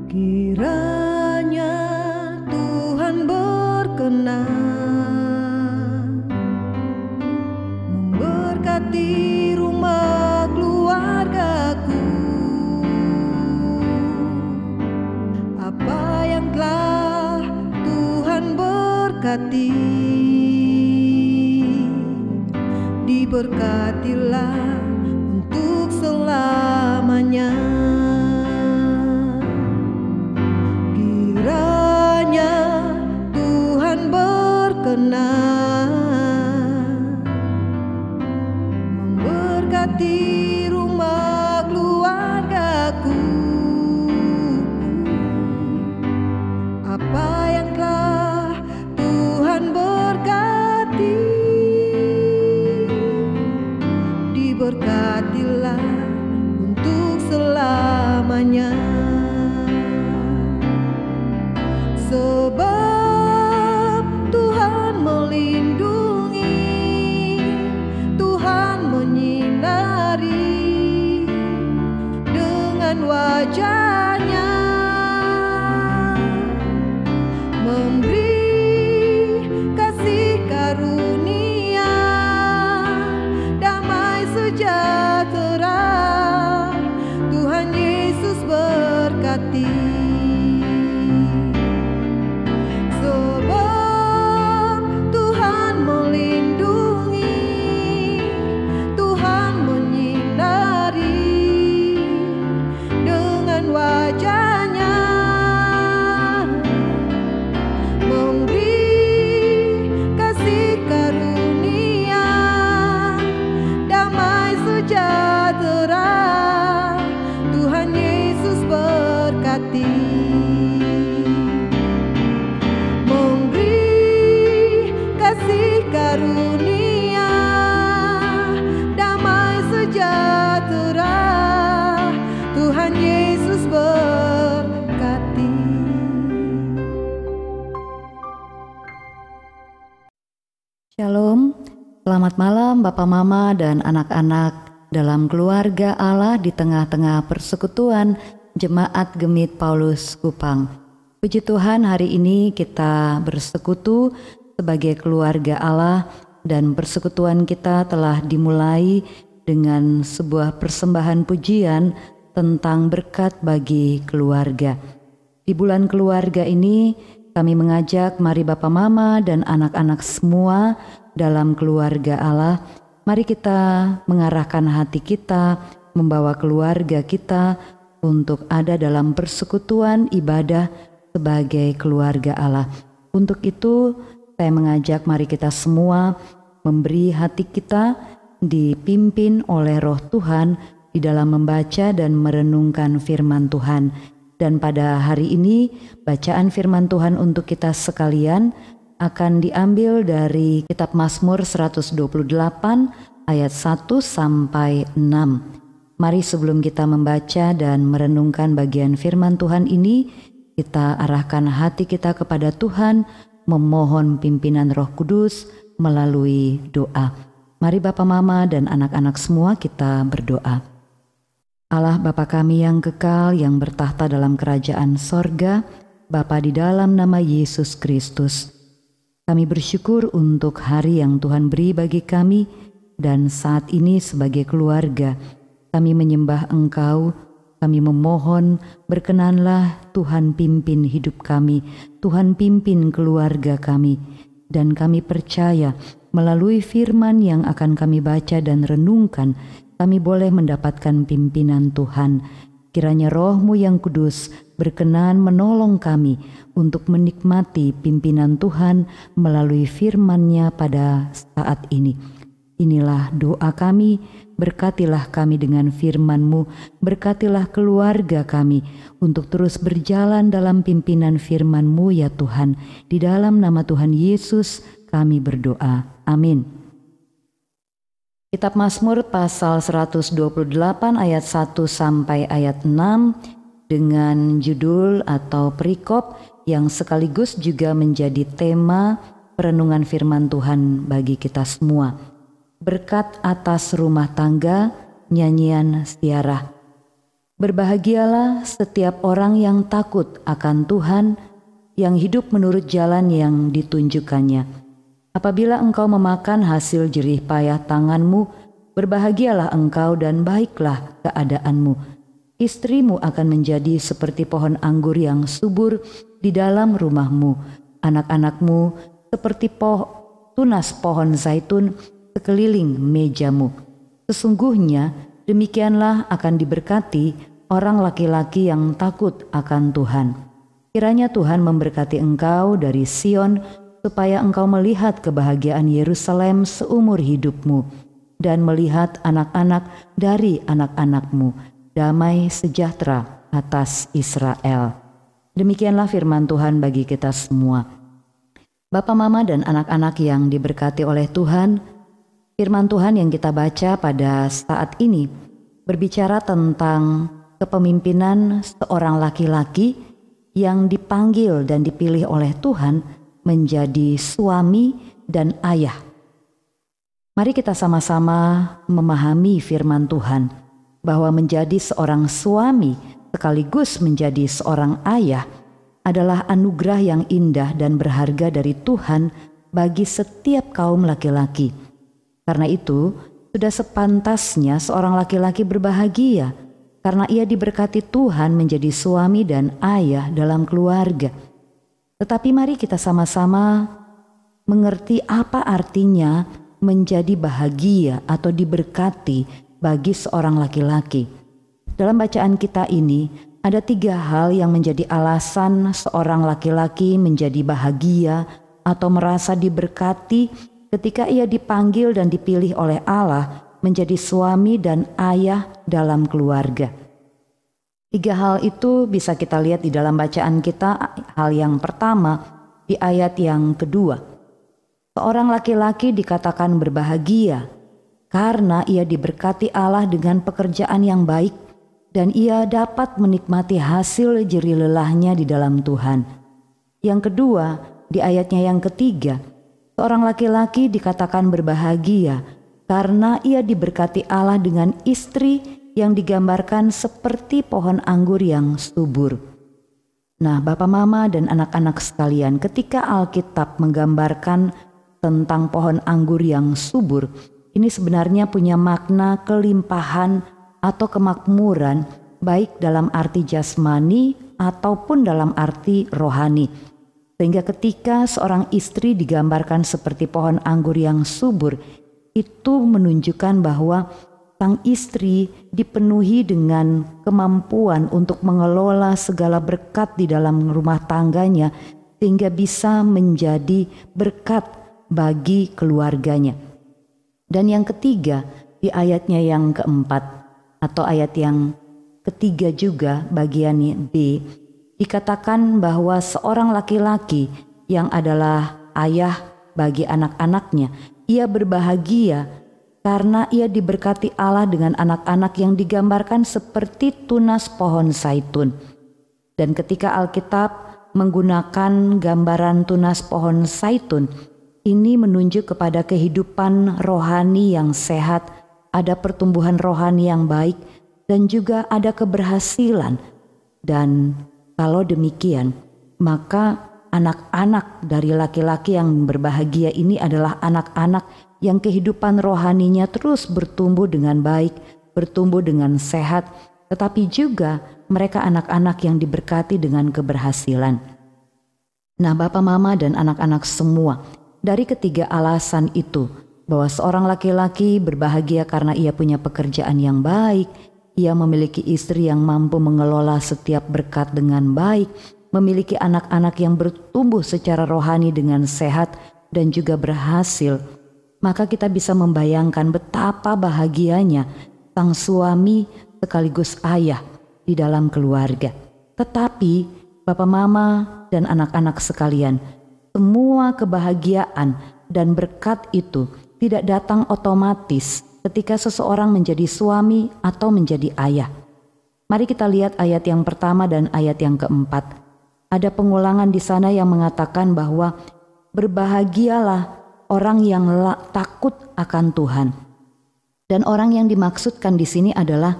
Kiranya Tuhan berkenan memberkati rumah keluargaku. Apa yang telah Tuhan berkati, diberkatilah untuk selamanya. Kiranya Tuhan berkenan memberkati rumah keluargaku. Apa yang telah Tuhan berkati, diberkatilah untuk selamanya. Sebab Tuhan melindungi, Tuhan menyinari dengan wajah-Nya, memberi kasih karunia, damai sejahtera. Tuhan Yesus berkati. Sebab Tuhan melindungi, Tuhan menyinari dengan wajah-Nya, memberi kasih karunia, damai sejahtera. Tuhan Yesus berkati. Memberi kasih karunia, damai sejahtera. Tuhan Yesus berkati. Shalom, selamat malam Bapak Mama dan anak-anak dalam keluarga Allah di tengah-tengah persekutuan Jemaat Gemit Paulus Kupang. Puji Tuhan, hari ini kita bersekutu sebagai keluarga Allah dan persekutuan kita telah dimulai dengan sebuah persembahan pujian tentang berkat bagi keluarga. Di bulan keluarga ini kami mengajak mari Bapak Mama dan anak-anak semua dalam keluarga Allah, mari kita mengarahkan hati kita, membawa keluarga kita untuk ada dalam persekutuan ibadah sebagai keluarga Allah. Untuk itu saya mengajak mari kita semua memberi hati kita dipimpin oleh Roh Tuhan di dalam membaca dan merenungkan firman Tuhan. Dan pada hari ini bacaan firman Tuhan untuk kita sekalian akan diambil dari kitab Mazmur 128 ayat 1 sampai 6. Mari sebelum kita membaca dan merenungkan bagian firman Tuhan ini, kita arahkan hati kita kepada Tuhan, memohon pimpinan Roh Kudus melalui doa. Mari Bapak Mama dan anak-anak semua kita berdoa. Allah Bapa kami yang kekal, yang bertahta dalam kerajaan sorga, Bapa di dalam nama Yesus Kristus, kami bersyukur untuk hari yang Tuhan beri bagi kami, dan saat ini sebagai keluarga, kami menyembah Engkau, kami memohon berkenanlah Tuhan pimpin hidup kami, Tuhan pimpin keluarga kami, dan kami percaya melalui firman yang akan kami baca dan renungkan, kami boleh mendapatkan pimpinan Tuhan. Kiranya Roh-Mu yang kudus berkenan menolong kami untuk menikmati pimpinan Tuhan melalui firman-Nya pada saat ini. Inilah doa kami, berkatilah kami dengan firman-Mu, berkatilah keluarga kami untuk terus berjalan dalam pimpinan firman-Mu ya Tuhan. Di dalam nama Tuhan Yesus kami berdoa. Amin. Kitab Mazmur pasal 128 ayat 1 sampai ayat 6 dengan judul atau perikop yang sekaligus juga menjadi tema perenungan firman Tuhan bagi kita semua. Berkat atas rumah tangga, nyanyian Stiarah. Berbahagialah setiap orang yang takut akan Tuhan, yang hidup menurut jalan yang ditunjukkannya. Apabila engkau memakan hasil jerih payah tanganmu, berbahagialah engkau dan baiklah keadaanmu. Istrimu akan menjadi seperti pohon anggur yang subur di dalam rumahmu, anak-anakmu seperti tunas pohon zaitun sekeliling mejamu. Sesungguhnya demikianlah akan diberkati orang laki-laki yang takut akan Tuhan. Kiranya Tuhan memberkati engkau dari Sion, supaya engkau melihat kebahagiaan Yerusalem seumur hidupmu, dan melihat anak-anak dari anak-anakmu, damai sejahtera atas Israel. Demikianlah firman Tuhan bagi kita semua. Bapa, Mama, dan anak-anak yang diberkati oleh Tuhan, firman Tuhan yang kita baca pada saat ini berbicara tentang kepemimpinan seorang laki-laki yang dipanggil dan dipilih oleh Tuhan menjadi suami dan ayah. Mari kita sama-sama memahami firman Tuhan bahwa menjadi seorang suami sekaligus menjadi seorang ayah adalah anugerah yang indah dan berharga dari Tuhan bagi setiap kaum laki-laki. Karena itu, sudah sepantasnya seorang laki-laki berbahagia karena ia diberkati Tuhan menjadi suami dan ayah dalam keluarga. Tetapi mari kita sama-sama mengerti apa artinya menjadi bahagia atau diberkati bagi seorang laki-laki. Dalam bacaan kita ini, ada 3 hal yang menjadi alasan seorang laki-laki menjadi bahagia atau merasa diberkati ketika ia dipanggil dan dipilih oleh Allah menjadi suami dan ayah dalam keluarga. 3 hal itu bisa kita lihat di dalam bacaan kita. Hal yang pertama di ayat yang kedua. Seorang laki-laki dikatakan berbahagia karena ia diberkati Allah dengan pekerjaan yang baik dan ia dapat menikmati hasil jerih lelahnya di dalam Tuhan. Yang kedua di ayatnya yang ketiga. Seorang laki-laki dikatakan berbahagia karena ia diberkati Allah dengan istri yang digambarkan seperti pohon anggur yang subur. Nah, Bapak, Mama, dan anak-anak sekalian, ketika Alkitab menggambarkan tentang pohon anggur yang subur, ini sebenarnya punya makna kelimpahan atau kemakmuran, baik dalam arti jasmani ataupun dalam arti rohani. Sehingga ketika seorang istri digambarkan seperti pohon anggur yang subur, itu menunjukkan bahwa sang istri dipenuhi dengan kemampuan untuk mengelola segala berkat di dalam rumah tangganya, sehingga bisa menjadi berkat bagi keluarganya. Dan yang ketiga, di ayatnya yang keempat, atau ayat yang ketiga juga bagian B, dikatakan bahwa seorang laki-laki yang adalah ayah bagi anak-anaknya, ia berbahagia karena ia diberkati Allah dengan anak-anak yang digambarkan seperti tunas pohon zaitun. Dan ketika Alkitab menggunakan gambaran tunas pohon zaitun, ini menunjuk kepada kehidupan rohani yang sehat, ada pertumbuhan rohani yang baik, dan juga ada keberhasilan. Dan kalau demikian, maka anak-anak dari laki-laki yang berbahagia ini adalah anak-anak yang kehidupan rohaninya terus bertumbuh dengan baik, bertumbuh dengan sehat, tetapi juga mereka anak-anak yang diberkati dengan keberhasilan. Nah, Bapak, Mama, dan anak-anak semua, dari ketiga alasan itu, bahwa seorang laki-laki berbahagia karena ia punya pekerjaan yang baik, ia memiliki istri yang mampu mengelola setiap berkat dengan baik, memiliki anak-anak yang bertumbuh secara rohani dengan sehat dan juga berhasil, maka kita bisa membayangkan betapa bahagianya sang suami sekaligus ayah di dalam keluarga. Tetapi Bapak, Mama, dan anak-anak sekalian, semua kebahagiaan dan berkat itu tidak datang otomatis ketika seseorang menjadi suami atau menjadi ayah. Mari kita lihat ayat yang pertama dan ayat yang keempat. Ada pengulangan di sana yang mengatakan bahwa berbahagialah orang yang takut akan Tuhan. Dan orang yang dimaksudkan di sini adalah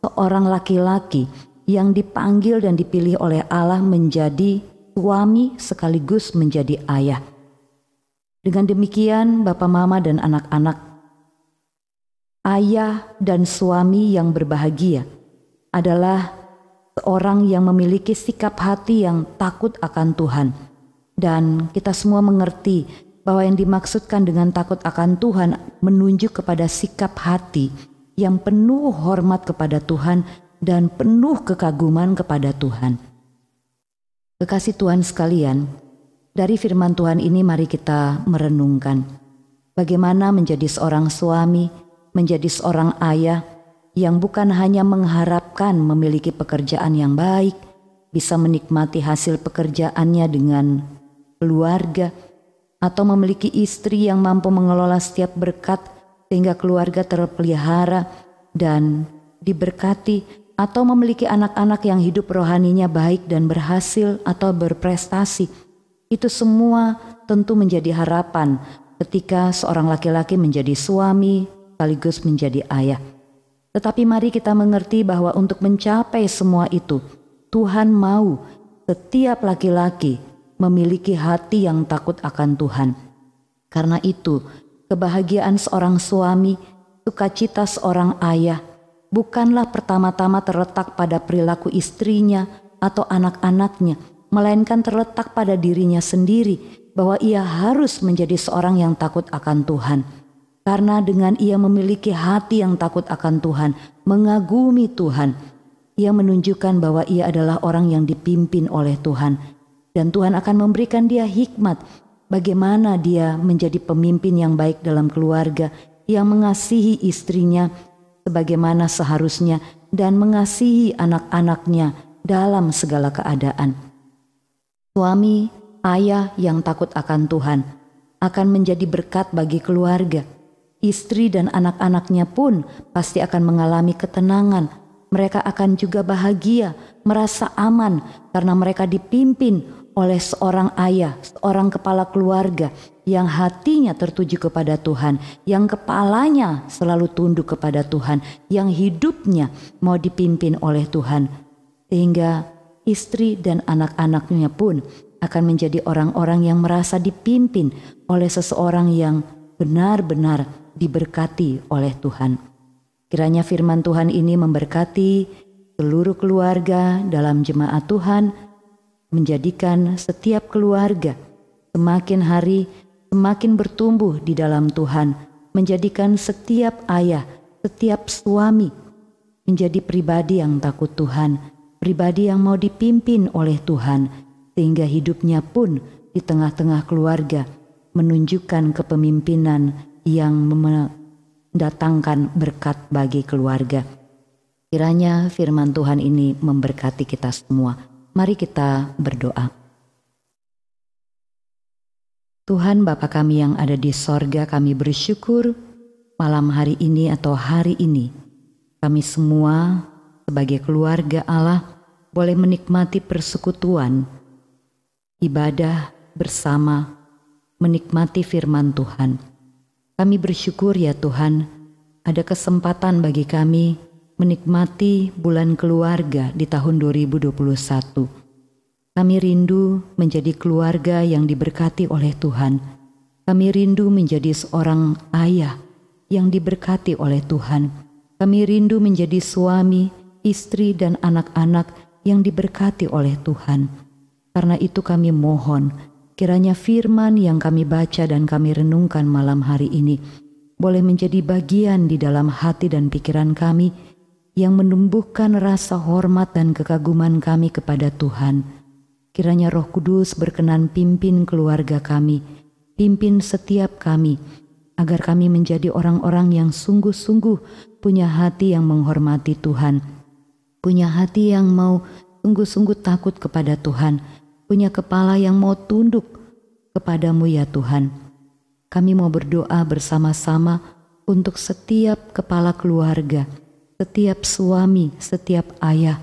seorang laki-laki yang dipanggil dan dipilih oleh Allah menjadi suami sekaligus menjadi ayah. Dengan demikian, Bapak, Mama, dan anak-anak, ayah dan suami yang berbahagia adalah seorang yang memiliki sikap hati yang takut akan Tuhan. Dan kita semua mengerti bahwa yang dimaksudkan dengan takut akan Tuhan menunjuk kepada sikap hati yang penuh hormat kepada Tuhan dan penuh kekaguman kepada Tuhan. Kekasih Tuhan sekalian, dari firman Tuhan ini mari kita merenungkan bagaimana menjadi seorang suami, menjadi seorang ayah yang bukan hanya mengharapkan memiliki pekerjaan yang baik, bisa menikmati hasil pekerjaannya dengan keluarga, atau memiliki istri yang mampu mengelola setiap berkat sehingga keluarga terpelihara dan diberkati, atau memiliki anak-anak yang hidup rohaninya baik dan berhasil atau berprestasi. Itu semua tentu menjadi harapan ketika seorang laki-laki menjadi suami sekaligus menjadi ayah. Tetapi mari kita mengerti bahwa untuk mencapai semua itu, Tuhan mau setiap laki-laki memiliki hati yang takut akan Tuhan. Karena itu, kebahagiaan seorang suami, sukacita seorang ayah, bukanlah pertama-tama terletak pada perilaku istrinya atau anak-anaknya, melainkan terletak pada dirinya sendiri bahwa ia harus menjadi seorang yang takut akan Tuhan. Karena dengan ia memiliki hati yang takut akan Tuhan, mengagumi Tuhan, ia menunjukkan bahwa ia adalah orang yang dipimpin oleh Tuhan. Dan Tuhan akan memberikan dia hikmat bagaimana dia menjadi pemimpin yang baik dalam keluarga, yang mengasihi istrinya sebagaimana seharusnya dan mengasihi anak-anaknya dalam segala keadaan. Suami, ayah yang takut akan Tuhan akan menjadi berkat bagi keluarga. Istri dan anak-anaknya pun pasti akan mengalami ketenangan. Mereka akan juga bahagia, merasa aman karena mereka dipimpin oleh seorang ayah, seorang kepala keluarga yang hatinya tertuju kepada Tuhan, yang kepalanya selalu tunduk kepada Tuhan, yang hidupnya mau dipimpin oleh Tuhan. Sehingga istri dan anak-anaknya pun akan menjadi orang-orang yang merasa dipimpin oleh seseorang yang benar-benar diberkati oleh Tuhan. Kiranya firman Tuhan ini memberkati seluruh keluarga dalam jemaat Tuhan, menjadikan setiap keluarga semakin hari semakin bertumbuh di dalam Tuhan, menjadikan setiap ayah, setiap suami menjadi pribadi yang takut Tuhan, pribadi yang mau dipimpin oleh Tuhan, sehingga hidupnya pun di tengah-tengah keluarga menunjukkan kepemimpinan yang mendatangkan berkat bagi keluarga. Kiranya firman Tuhan ini memberkati kita semua. Mari kita berdoa. Tuhan Bapa kami yang ada di sorga, kami bersyukur malam hari ini atau hari ini kami semua sebagai keluarga Allah boleh menikmati persekutuan, ibadah bersama, menikmati firman Tuhan. Kami bersyukur ya Tuhan, ada kesempatan bagi kami menikmati bulan keluarga di tahun 2021. Kami rindu menjadi keluarga yang diberkati oleh Tuhan. Kami rindu menjadi seorang ayah yang diberkati oleh Tuhan. Kami rindu menjadi suami, istri, dan anak-anak yang diberkati oleh Tuhan. Karena itu kami mohon, kiranya firman yang kami baca dan kami renungkan malam hari ini boleh menjadi bagian di dalam hati dan pikiran kami yang menumbuhkan rasa hormat dan kekaguman kami kepada Tuhan. Kiranya Roh Kudus berkenan pimpin keluarga kami, pimpin setiap kami, agar kami menjadi orang-orang yang sungguh-sungguh punya hati yang menghormati Tuhan, punya hati yang mau sungguh-sungguh takut kepada Tuhan, punya kepala yang mau tunduk kepadamu ya Tuhan. Kami mau berdoa bersama-sama untuk setiap kepala keluarga, setiap suami, setiap ayah.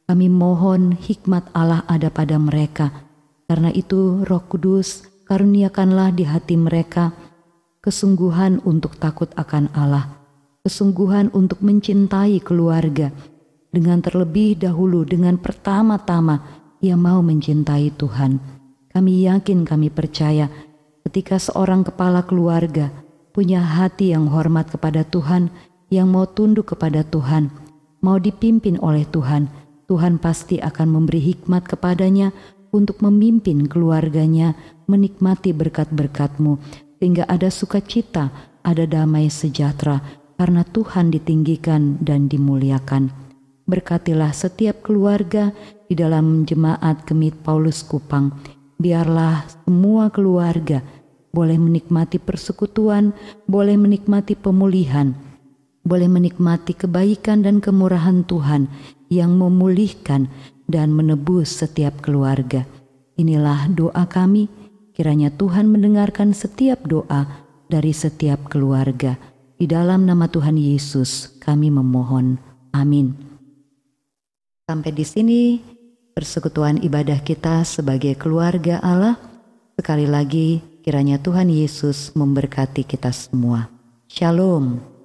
Kami mohon hikmat Allah ada pada mereka. Karena itu Roh Kudus karuniakanlah di hati mereka kesungguhan untuk takut akan Allah, kesungguhan untuk mencintai keluarga. Dengan terlebih dahulu, dengan pertama-tama ia mau mencintai Tuhan. Kami yakin, kami percaya ketika seorang kepala keluarga punya hati yang hormat kepada Tuhan, yang mau tunduk kepada Tuhan, mau dipimpin oleh Tuhan, Tuhan pasti akan memberi hikmat kepadanya untuk memimpin keluarganya menikmati berkat-berkat-Mu, sehingga ada sukacita, ada damai sejahtera, karena Tuhan ditinggikan dan dimuliakan. Berkatilah setiap keluarga di dalam jemaat Gemit Paulus Kupang. Biarlah semua keluarga boleh menikmati persekutuan, boleh menikmati pemulihan, boleh menikmati kebaikan dan kemurahan Tuhan yang memulihkan dan menebus setiap keluarga. Inilah doa kami, kiranya Tuhan mendengarkan setiap doa dari setiap keluarga. Di dalam nama Tuhan Yesus kami memohon. Amin. Sampai di sini persekutuan ibadah kita sebagai keluarga Allah. Sekali lagi kiranya Tuhan Yesus memberkati kita semua. Shalom.